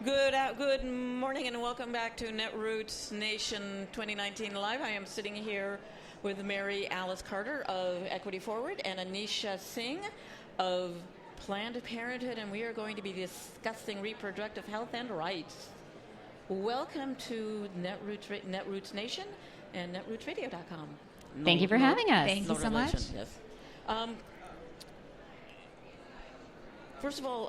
Good morning and welcome back to Netroots Nation 2019 Live. I am sitting here with Mary Alice Carter of Equity Forward and Anisha Singh of Planned Parenthood, and we are going to be discussing reproductive health and rights. Welcome to Netroots Nation and netrootsradio.com. Thank you for having us. Thank you so much. Yes. First of all,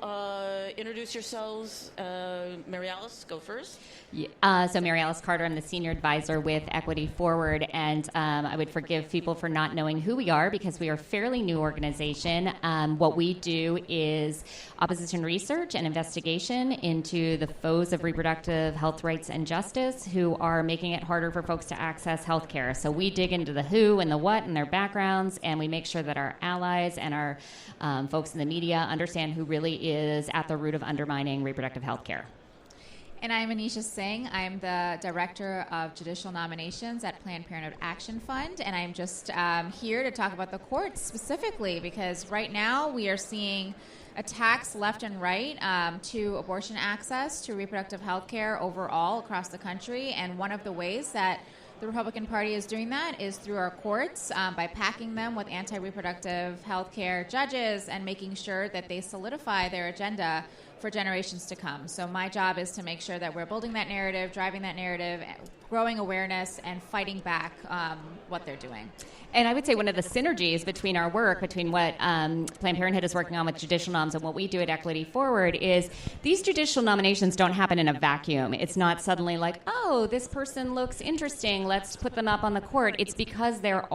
introduce yourselves. Mary Alice, go first. So Mary Alice Carter, I'm the Senior Advisor with Equity Forward, and I would forgive people for not knowing who we are because we are a fairly new organization. What we do is opposition research and investigation into the foes of reproductive health rights and justice who are making it harder for folks to access health care. So we dig into the who and the what and their backgrounds, and we make sure that our allies and our folks in the media understand who really is at the root of undermining reproductive health care. And I'm Anisha Singh. I'm the Director of Judicial Nominations at Planned Parenthood Action Fund, and I'm just here to talk about the courts specifically because right now we are seeing attacks left and right to abortion access, to reproductive health care overall across the country, and one of the ways that the Republican Party is doing that is through our courts by packing them with anti-reproductive health care judges and making sure that they solidify their agenda for generations to come. So my job is to make sure that we're building that narrative, driving that narrative, growing awareness, and fighting back what they're doing. And I would say one of the synergies between our work, between what Planned Parenthood is working on with judicial noms and what we do at Equity Forward is these judicial nominations don't happen in a vacuum. It's not suddenly like, oh, this person looks interesting, let's put them up on the court. It's because there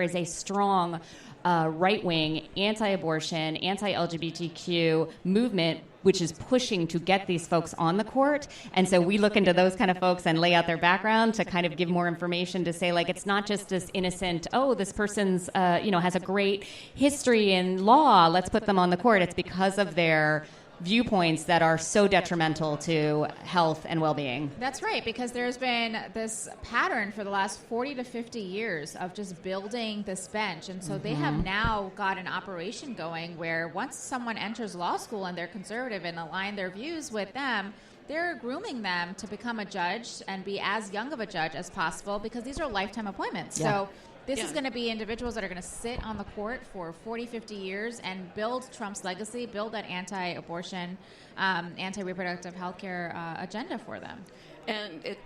is a strong right-wing, anti-abortion, anti-LGBTQ movement which is pushing to get these folks on the court. And so we look into those kind of folks and lay out their background to kind of give more information to say, like, it's not just this innocent, oh, this person's, has a great history in law, let's put them on the court. It's because of their viewpoints that are so detrimental to health and well-being. That's right, because there's been this pattern for the last 40 to 50 years of just building this bench. And so they have now got an operation going where once someone enters law school and they're conservative and align their views with them, they're grooming them to become a judge and be as young of a judge as possible because these are lifetime appointments. Yeah. So this is going to be individuals that are going to sit on the court for 40, 50 years and build Trump's legacy, build that anti-abortion, anti-reproductive health care agenda for them. And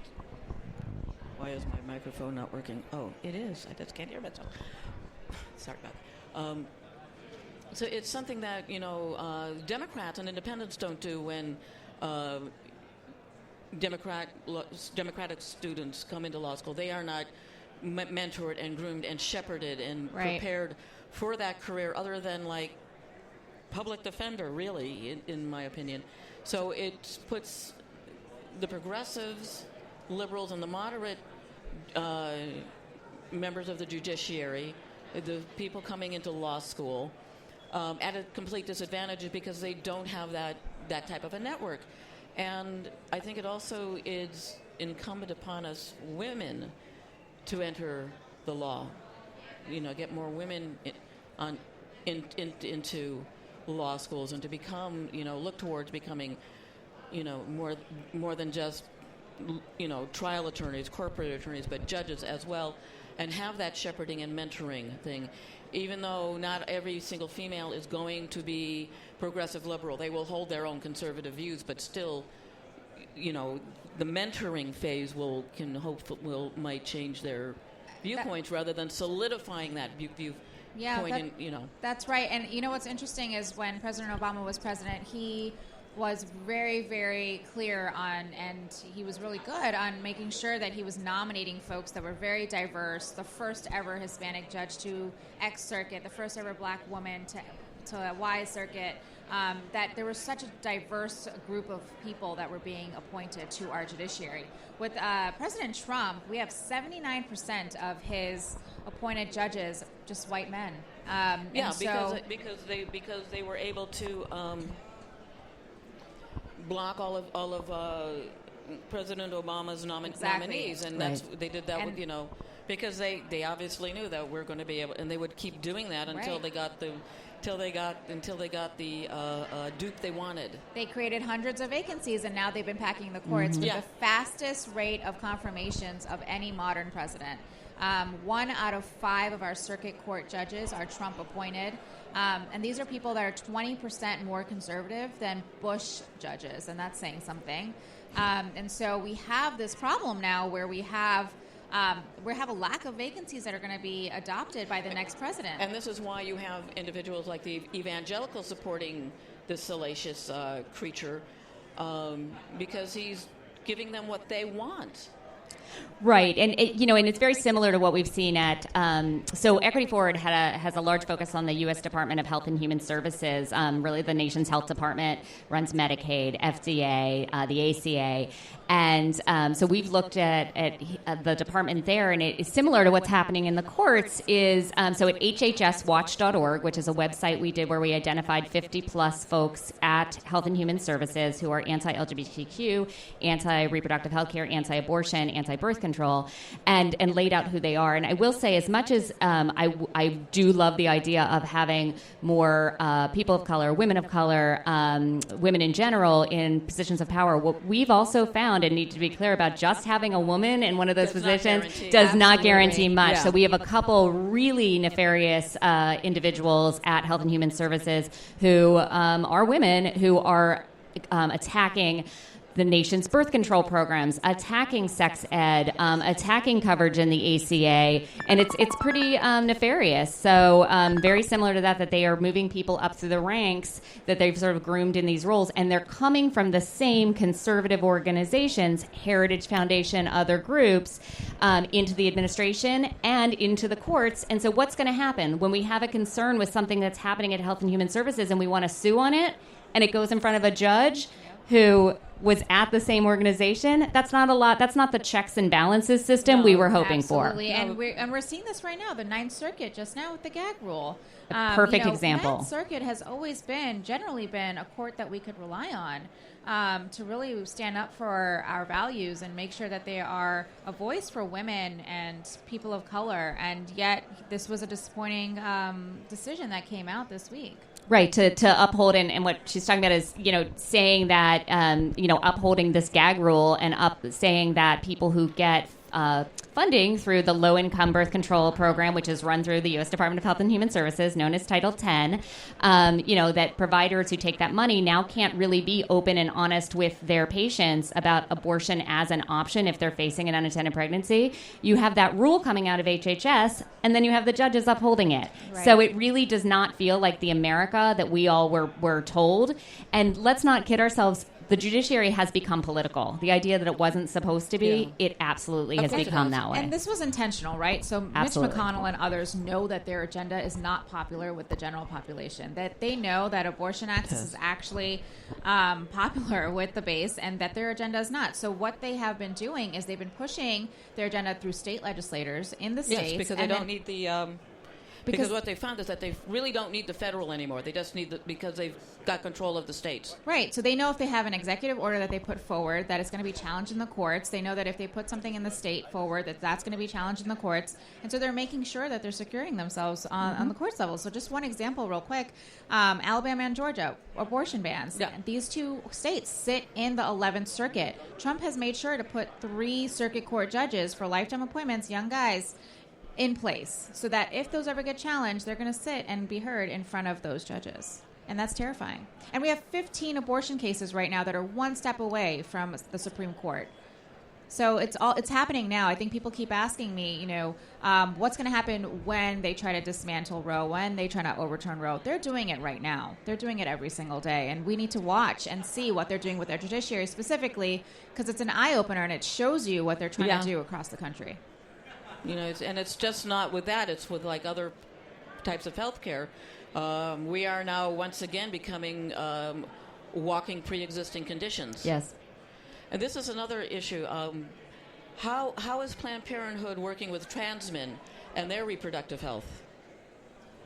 why is my microphone not working? Oh, it is. I just can't hear myself. Sorry about that. So it's something that, Democrats and independents don't do when Democratic students come into law school. They are not mentored and groomed and shepherded and prepared for that career other than like public defender, really, in my opinion. So it puts the progressives, liberals, and the moderate members of the judiciary, the people coming into law school, at a complete disadvantage because they don't have that type of a network. And I think it also is incumbent upon us women to enter the law, get more women into law schools and to become, look towards becoming, more than just, trial attorneys, corporate attorneys, but judges as well, and have that shepherding and mentoring thing. Even though not every single female is going to be progressive liberal, they will hold their own conservative views, but still, the mentoring phase might change their viewpoints rather than solidifying that viewpoint. That's right. And what's interesting is when President Obama was president, he was very, very clear on, and he was really good on making sure that he was nominating folks that were very diverse. The first ever Hispanic judge to X circuit, the first ever black woman to a Y circuit. That there was such a diverse group of people that were being appointed to our judiciary. With President Trump, we have 79% of his appointed judges just white men. Because they were able to block all of President Obama's nominees, and they did that with because they obviously knew that we're going to be able, and they would keep doing that until they got the until they got the dupe they wanted. They created hundreds of vacancies, and now they've been packing the courts with the fastest rate of confirmations of any modern president. 1 out of 5 of our circuit court judges are Trump appointed. And these are people that are 20% more conservative than Bush judges, and that's saying something. And so we have this problem now where we have a lack of vacancies that are going to be adopted by the next president. And this is why you have individuals like the evangelicals supporting this salacious creature, because he's giving them what they want. Right, and it's very similar to what we've seen at. So Equity Forward has a large focus on the U.S. Department of Health and Human Services. Really, the nation's health department runs Medicaid, FDA, the ACA, and so we've looked at the department there, and it is similar to what's happening in the courts. So at hhswatch.org, which is a website we did where we identified 50-plus folks at Health and Human Services who are anti-LGBTQ, anti-reproductive health care, anti-abortion, anti-birth control, and laid out who they are. And I will say, as much as I do love the idea of having more people of color, women in general in positions of power, what we've also found, and need to be clear about, just having a woman in one of those positions does not guarantee much. Yeah. So we have a couple really nefarious individuals at Health and Human Services who are women who are attacking the nation's birth control programs, attacking sex ed, attacking coverage in the ACA, and it's pretty nefarious. So very similar to that they are moving people up through the ranks that they've sort of groomed in these roles, and they're coming from the same conservative organizations, Heritage Foundation, other groups, into the administration and into the courts. And so what's going to happen when we have a concern with something that's happening at Health and Human Services and we want to sue on it, and it goes in front of a judge who was at the same organization? That's not a lot. That's not the checks and balances system we were hoping for. Absolutely, and we're seeing this right now. The Ninth Circuit just now with the gag rule. Perfect example. The Ninth Circuit has always generally been a court that we could rely on to really stand up for our values and make sure that they are a voice for women and people of color. And yet, this was a disappointing decision that came out this week. Right, to uphold, and what she's talking about is, saying that, upholding this gag rule and saying that people who get funding through the low-income birth control program, which is run through the U.S. Department of Health and Human Services, known as Title X, that providers who take that money now can't really be open and honest with their patients about abortion as an option if they're facing an unintended pregnancy. You have that rule coming out of HHS, and then you have the judges upholding it. Right. So it really does not feel like the America that we all were told. And let's not kid ourselves. The judiciary has become political. The idea that it wasn't supposed to be, it absolutely has become that way. And this was intentional, right? So Absolutely. Mitch McConnell and others know that their agenda is not popular with the general population, that they know that abortion access is actually popular with the base and that their agenda is not. So what they have been doing is they've been pushing their agenda through state legislators in the states. Yes, because they don't need the... Because what they found is that they really don't need the federal anymore. They just need because they've got control of the states. Right. So they know if they have an executive order that they put forward that it's going to be challenged in the courts. They know that if they put something in the state forward that's going to be challenged in the courts. And so they're making sure that they're securing themselves on the courts level. So just one example real quick. Alabama and Georgia, abortion bans. Yeah. These two states sit in the 11th Circuit. Trump has made sure to put 3 circuit court judges for lifetime appointments, young guys, in place so that if those ever get challenged, they're going to sit and be heard in front of those judges. And that's terrifying. And we have 15 abortion cases right now that are one step away from the Supreme Court. So it's happening now. I think people keep asking me, what's going to happen when they try to dismantle Roe, when they try to overturn Roe. They're doing it right now. They're doing it every single day. And we need to watch and see what they're doing with their judiciary specifically, because it's an eye-opener and it shows you what they're trying to do across the country. And it's just not with that. It's with like other types of health care. We are now once again becoming walking pre-existing conditions. Yes. And this is another issue. How is Planned Parenthood working with trans men and their reproductive health?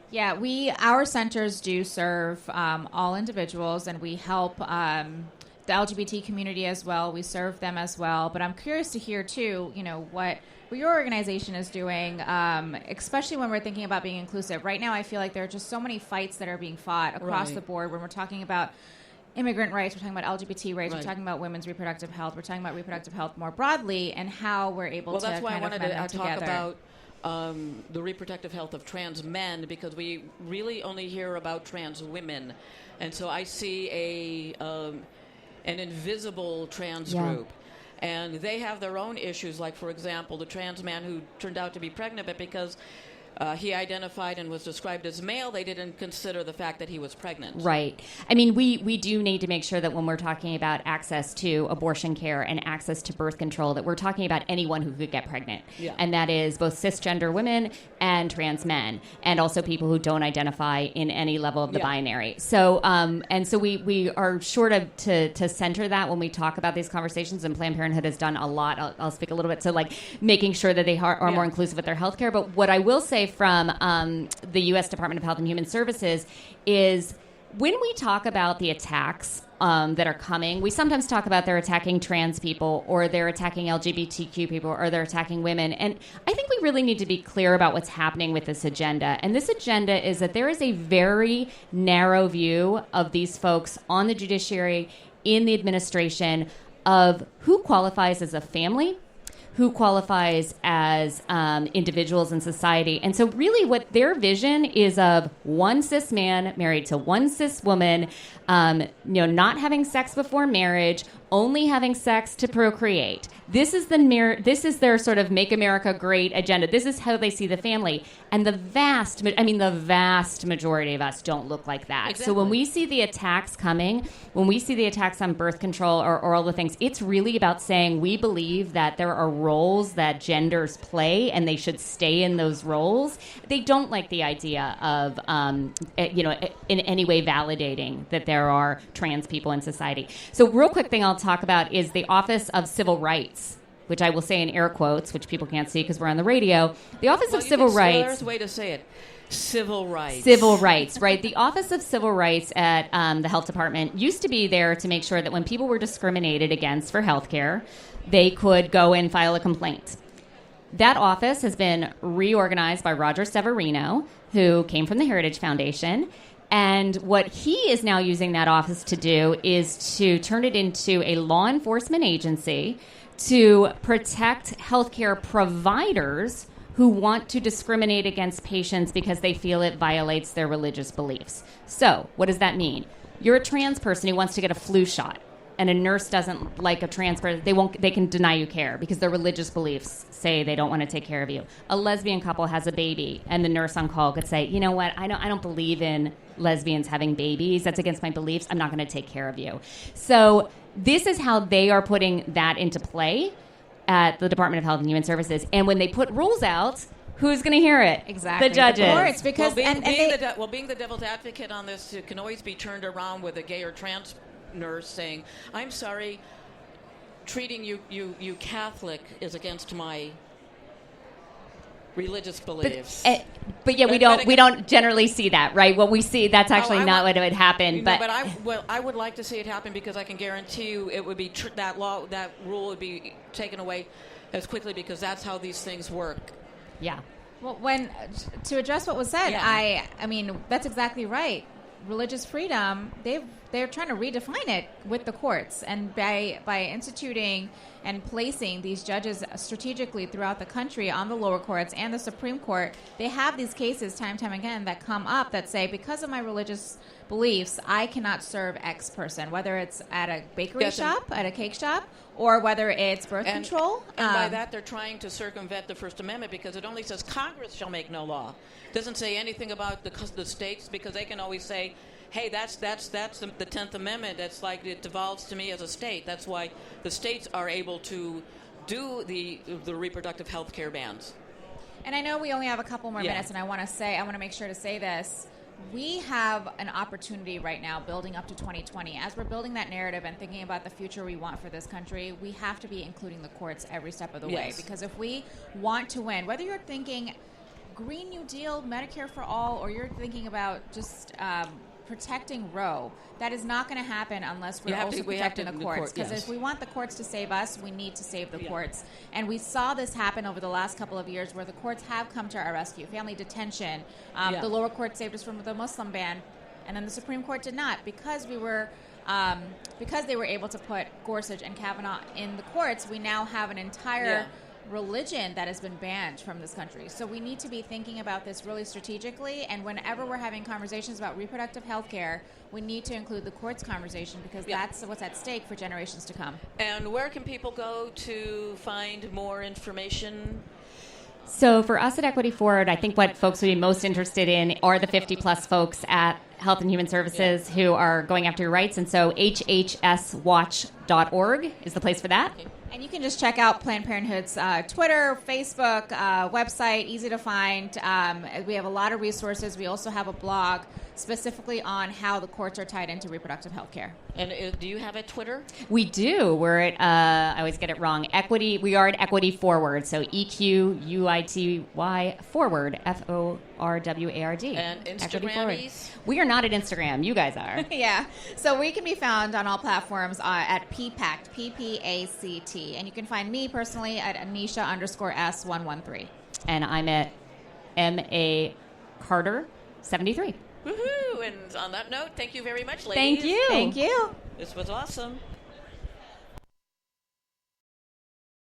Yeah, our centers do serve all individuals, and we help the LGBT community as well. We serve them as well. But I'm curious to hear, too, what your organization is doing, especially when we're thinking about being inclusive. Right now, I feel like there are just so many fights that are being fought across the board when we're talking about immigrant rights, we're talking about LGBT rights, we're talking about women's reproductive health, we're talking about reproductive health more broadly, and how we're able to that's why I wanted to talk together. about the reproductive health of trans men, because we really only hear about trans women. And so I see an invisible trans group. And they have their own issues, like, for example, the trans man who turned out to be pregnant, but because he identified and was described as male, they didn't consider the fact that he was pregnant. Right. I mean, we do need to make sure that when we're talking about access to abortion care and access to birth control, that we're talking about anyone who could get pregnant. Yeah. And that is both cisgender women and trans men, and also people who don't identify in any level of the binary. So, so we are sure to center that when we talk about these conversations, and Planned Parenthood has done a lot. I'll speak a little bit to, like, making sure that they are more inclusive with their healthcare. But what I will say from the U.S. Department of Health and Human Services is, when we talk about the attacks that are coming, we sometimes talk about they're attacking trans people, or they're attacking LGBTQ people, or they're attacking women. And I think we really need to be clear about what's happening with this agenda. And this agenda is that there is a very narrow view of these folks on the judiciary, in the administration, of who qualifies as a family, who qualifies as individuals in society. And so really what their vision is of one cis man married to one cis woman, not having sex before marriage, only having sex to procreate. This is their sort of Make America Great agenda. This is how they see the family. And the vast majority of us don't look like that. Exactly. So when we see the attacks coming, when we see the attacks on birth control or all the things, it's really about saying we believe that there are roles that genders play and they should stay in those roles. They don't like the idea of, in any way validating that there are trans people in society. So real quick thing I'll talk about is the Office of Civil Rights, which I will say in air quotes, which people can't see because we're on the radio. The Office of Civil Rights. There's a way to say it. Civil rights. Civil rights, right? The Office of Civil Rights at the Health Department used to be there to make sure that when people were discriminated against for health care, they could go and file a complaint. That office has been reorganized by Roger Severino, who came from the Heritage Foundation. And what he is now using that office to do is to turn it into a law enforcement agency to protect healthcare providers who want to discriminate against patients because they feel it violates their religious beliefs. So, what does that mean? You're a trans person who wants to get a flu shot, and a nurse doesn't like a trans person. They can deny you care because their religious beliefs say they don't want to take care of you. A lesbian couple has a baby, and the nurse on call could say, you know what, I don't believe in lesbians having babies. That's against my beliefs. I'm not going to take care of you. So this is how they are putting that into play at the Department of Health and Human Services. And when they put rules out, who's going to hear it? Exactly. The judges. Of course, because being the devil's advocate on this, it can always be turned around with a gay or trans nurse saying, I'm sorry, treating you Catholic is against my religious beliefs. But we don't generally see that, right? What we see, that's actually not what would happen. But I would like to see it happen, because I can guarantee you it would be that rule would be taken away as quickly, because that's how these things work. Yeah. Well, to address what was said, I mean that's exactly right. Religious freedom, they're trying to redefine it with the courts, and by instituting and placing these judges strategically throughout the country on the lower courts and the Supreme Court, they have these cases time and time again that come up that say, because of my religious beliefs, I cannot serve X person, whether it's at a bakery shop, at a cake shop, or whether it's birth control. And by that, they're trying to circumvent the First Amendment, because it only says Congress shall make no law. It doesn't say anything about the states, because they can always say, hey, that's the 10th Amendment. That's like, it devolves to me as a state. That's why the states are able to do the reproductive health care bans. And I know we only have a couple more minutes, and I want to make sure to say this. We have an opportunity right now building up to 2020. As we're building that narrative and thinking about the future we want for this country, we have to be including the courts every step of the way. Because if we want to win, whether you're thinking Green New Deal, Medicare for all, or you're thinking about just protecting Roe, that is not going to happen unless we're also protecting the courts. Because if we want the courts to save us, we need to save the courts. And we saw this happen over the last couple of years where the courts have come to our rescue. Family detention. The lower court saved us from the Muslim ban, and then the Supreme Court did not because we were because they were able to put Gorsuch and Kavanaugh in the courts. We now have an entire religion that has been banned from this country. So we need to be thinking about this really strategically, and whenever we're having conversations about reproductive health care, we need to include the courts conversation because that's what's at stake for generations to come. And where can people go to find more information? So for us at Equity Forward, I think what folks would be most interested in are the 50-plus folks at Health and Human Services who are going after your rights. And so hhswatch.org is the place for that. Okay. And you can just check out Planned Parenthood's Twitter, Facebook, website, easy to find. We have a lot of resources. We also have a blog specifically on how the courts are tied into reproductive health care. And do you have a Twitter? We do. We're at, I always get it wrong, Equity. We are at Equity Forward. So EQUITY Forward, FORWARD. And Instagrammies? We are not at Instagram. You guys are. Yeah. So we can be found on all platforms at PPACT, PPACT. And you can find me personally at Anisha_S113. And I'm at MA Carter 73. Woohoo! And on that note, thank you very much, ladies. Thank you. Thank you. This was awesome.